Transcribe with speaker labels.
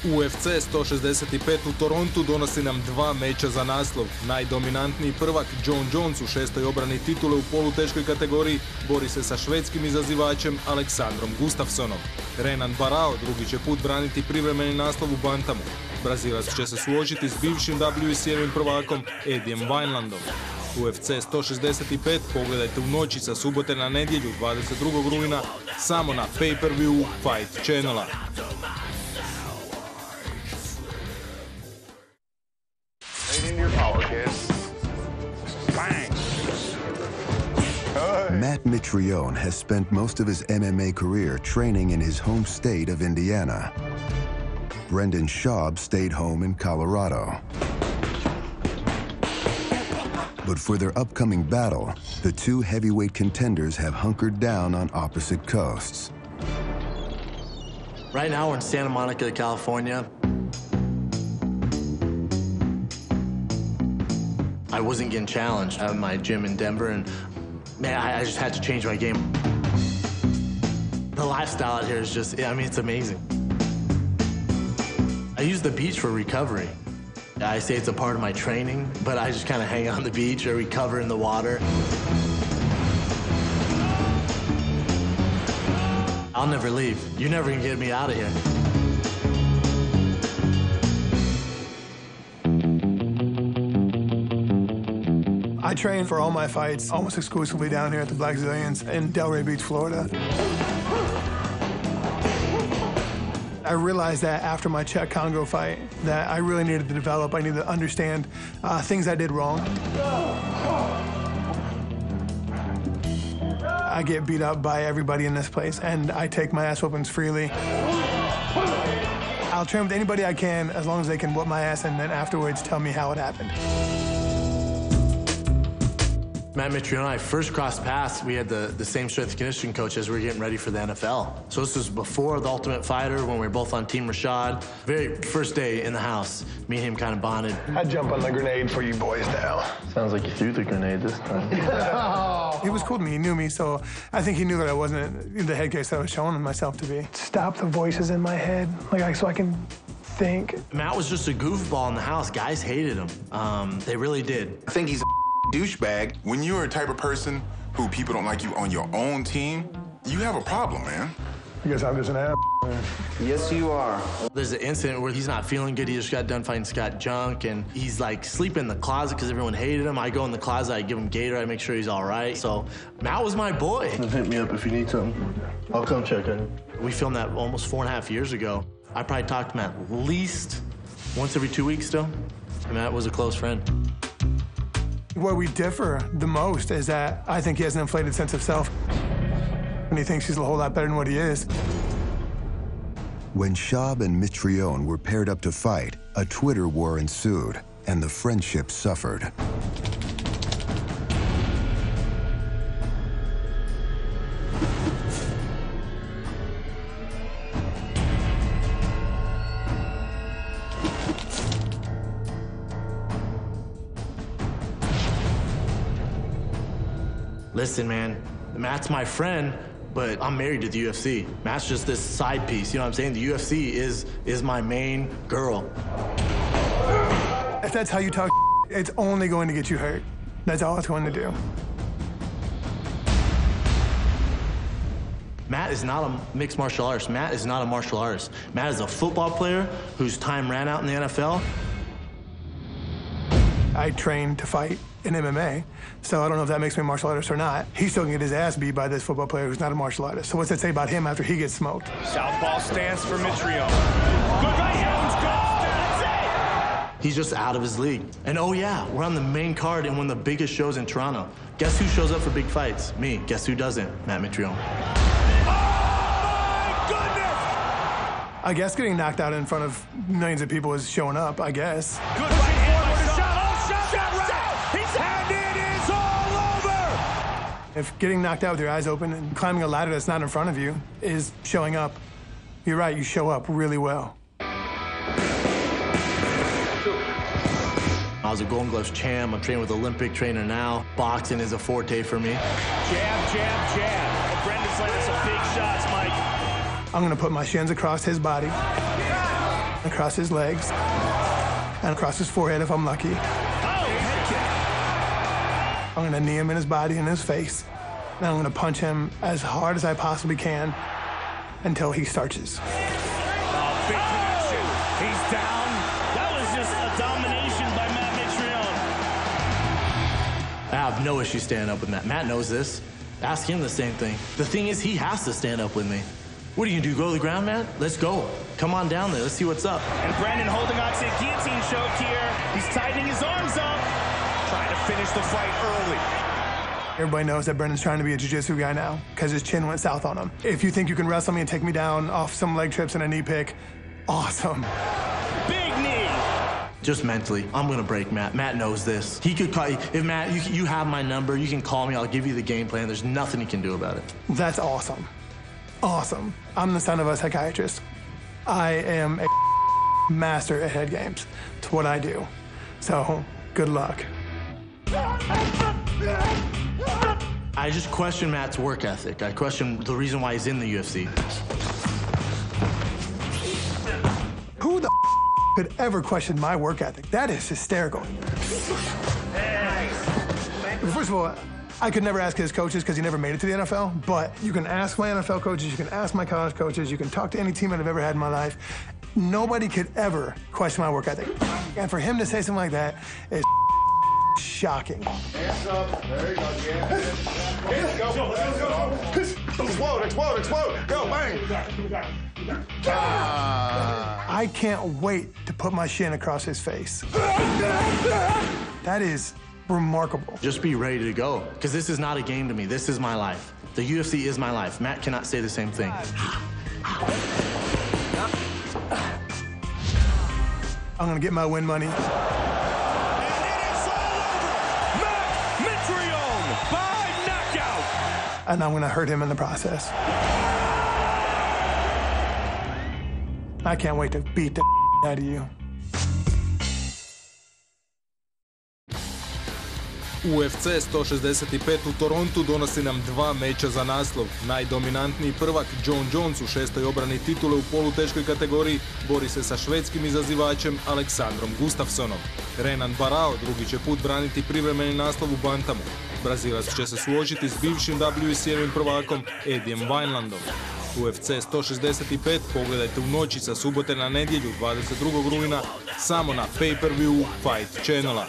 Speaker 1: UFC 165 u Torontu donosi nam dva meča za naslov. Najdominantniji prvak John Jones u šestoj obrani titule u poluteškoj kategoriji bori se sa švedskim izazivačem Aleksandrom Gustafssonom. Renan Barao drugi će put braniti privremeni naslov u bantamu. Brazilac će se suočiti s bivšim WC-evim prvakom Edijem Winelandom. UFC 165 pogledajte u noći sa subote na nedjelju 22. rujna samo na pay-per-view Fight Channela.
Speaker 2: Matt Mitrione has spent most of his MMA career training in his home state of Indiana. Brendan Schaub stayed home in Colorado. But for their upcoming battle, the two heavyweight contenders have hunkered down on opposite coasts.
Speaker 3: Right now we're in Santa Monica, California. I wasn't getting challenged at my gym in Denver, and man, I just had to change my game. The lifestyle out here is just, I mean, it's amazing. I use the beach for recovery. I say it's a part of my training, but I just kind of hang on the beach or recover in the water. I'll never leave. You're never gonna get me out of here.
Speaker 4: I train for all my fights almost exclusively down here at the Black Zillions in Delray Beach, Florida. I realized that after my Czech Congo fight that I really needed to develop. I needed to understand things I did wrong. I get beat up by everybody in this place, and I take my ass whoopings freely. I'll train with anybody I can as long as they can whoop my ass and then afterwards tell me how it happened.
Speaker 3: Matt Mitrione and I first crossed paths. We had the same strength and conditioning coach as we were getting ready for the NFL. So this was before The Ultimate Fighter when we were both on Team Rashad. Very first day in the house, me and him kind of bonded.
Speaker 4: I'd jump on the grenade for you boys now.
Speaker 5: Sounds like you threw the grenade this time.
Speaker 4: He was cool to me, he knew me, so I think he knew that I wasn't the head case that I was showing myself to be. Stop the voices in my head, so I can think.
Speaker 3: Matt was just a goofball in the house. Guys hated him. They really did.
Speaker 6: I think he's a douchebag. When you're a type of person who people don't like you on your own team, you have a problem, man.
Speaker 4: I guess I'm just an ass.
Speaker 5: Yes, you are.
Speaker 3: There's an incident where he's not feeling good. He just got done fighting Scott Junk, and he's like sleeping in the closet because everyone hated him. I go in the closet, I give him Gator, I make sure he's all right. So Matt was my boy.
Speaker 5: Hit me up if you need something. I'll come check on you.
Speaker 3: We filmed that almost 4.5 years ago. I probably talked to him at least once every 2 weeks still. Matt was a close friend.
Speaker 4: Where we differ the most is that I think he has an inflated sense of self, and he thinks he's a whole lot better than what he is.
Speaker 2: When Schaub and Mitrione were paired up to fight, a Twitter war ensued, and the friendship suffered.
Speaker 3: Listen, man, Matt's my friend, but I'm married to the UFC. Matt's just this side piece, you know what I'm saying? The UFC is my main girl.
Speaker 4: If that's how you talk, it's only going to get you hurt. That's all it's going to do.
Speaker 3: Matt is not a mixed martial artist. Matt is not a martial artist. Matt is a football player whose time ran out in the NFL.
Speaker 4: I trained to fight in MMA, so I don't know if that makes me a martial artist or not. He's still gonna get his ass beat by this football player who's not a martial artist. So what's that say about him after he gets smoked?
Speaker 7: Southpaw stance for Mitrione. Good right hand,
Speaker 3: He's just out of his league. And oh yeah, we're on the main card in one of the biggest shows in Toronto. Guess who shows up for big fights? Me. Guess who doesn't? Matt Mitrione.
Speaker 7: Oh my goodness!
Speaker 4: I guess getting knocked out in front of millions of people is showing up, I guess.
Speaker 7: Good right hand, shot right. And it is all over!
Speaker 4: If getting knocked out with your eyes open and climbing a ladder that's not in front of you is showing up, you're right, you show up really well.
Speaker 3: I was a Golden Gloves champ. I'm training with an Olympic trainer now. Boxing is a forte for me.
Speaker 7: Jab, jab, jab. Brendan's landing some big shots, Mike.
Speaker 4: I'm gonna put my shins across his body across his legs and across his forehead if I'm lucky. I'm gonna knee him in his body and his face. And I'm gonna punch him as hard as I possibly can until he starches.
Speaker 7: Big connection. He's down. That was just a domination by Matt Mitrione.
Speaker 3: I have no issue standing up with Matt. Matt knows this. Ask him the same thing. The thing is, he has to stand up with me. What are you gonna do, go to the ground, Matt? Let's go. Come on down there, let's see what's up.
Speaker 7: And Brendan holding on to a guillotine choke here. He's tightening his arms up. Trying to finish the fight early.
Speaker 4: Everybody knows that Brendan's trying to be a jiu-jitsu guy now because his chin went south on him. If you think you can wrestle me and take me down off some leg trips and a knee pick, awesome.
Speaker 7: Big knee.
Speaker 3: Just mentally, I'm gonna break Matt. Matt knows this. He could call you. If Matt, you have my number, you can call me, I'll give you the game plan. There's nothing he can do about it.
Speaker 4: That's awesome. Awesome. I'm the son of a psychiatrist. I am a master at head games. It's what I do. So, good luck.
Speaker 3: I just question Matt's work ethic. I question the reason why he's in the UFC.
Speaker 4: Who the could ever question my work ethic? That is hysterical. First of all, I could never ask his coaches because he never made it to the NFL, but you can ask my NFL coaches, you can ask my college coaches, you can talk to any teammate I've ever had in my life. Nobody could ever question my work ethic. And for him to say something like that is shocking.
Speaker 8: Hands up. There you go. Yeah. Let's go. Let's go. Explode, explode, explode. Go, bang.
Speaker 4: I can't wait to put my shin across his face. That is remarkable.
Speaker 3: Just be ready to go, because this is not a game to me. This is my life. The UFC is my life. Matt cannot say the same thing.
Speaker 4: I'm gonna get my win money.
Speaker 7: And it is all over. Matt Mitrione by knockout.
Speaker 4: And I'm gonna hurt him in the process. I can't wait to beat the out of you.
Speaker 1: UFC 165 u Torontu donosi nam 2 meča za naslov. Najdominantniji prvak John Jones u 6. obrani titule u poluteškoj kategoriji bori se sa švedskim izazivačem Aleksandrom Gustafssonom. Renan Barao drugi će put braniti privremeni naslov u bantamu. Brazilac će se suočiti s bivšim WC-evim prvakom Edijem Winelandom. UFC 165 pogledajte u noći sa subote na nedjelju 22. rujna samo na pay-per-view Fight Channela.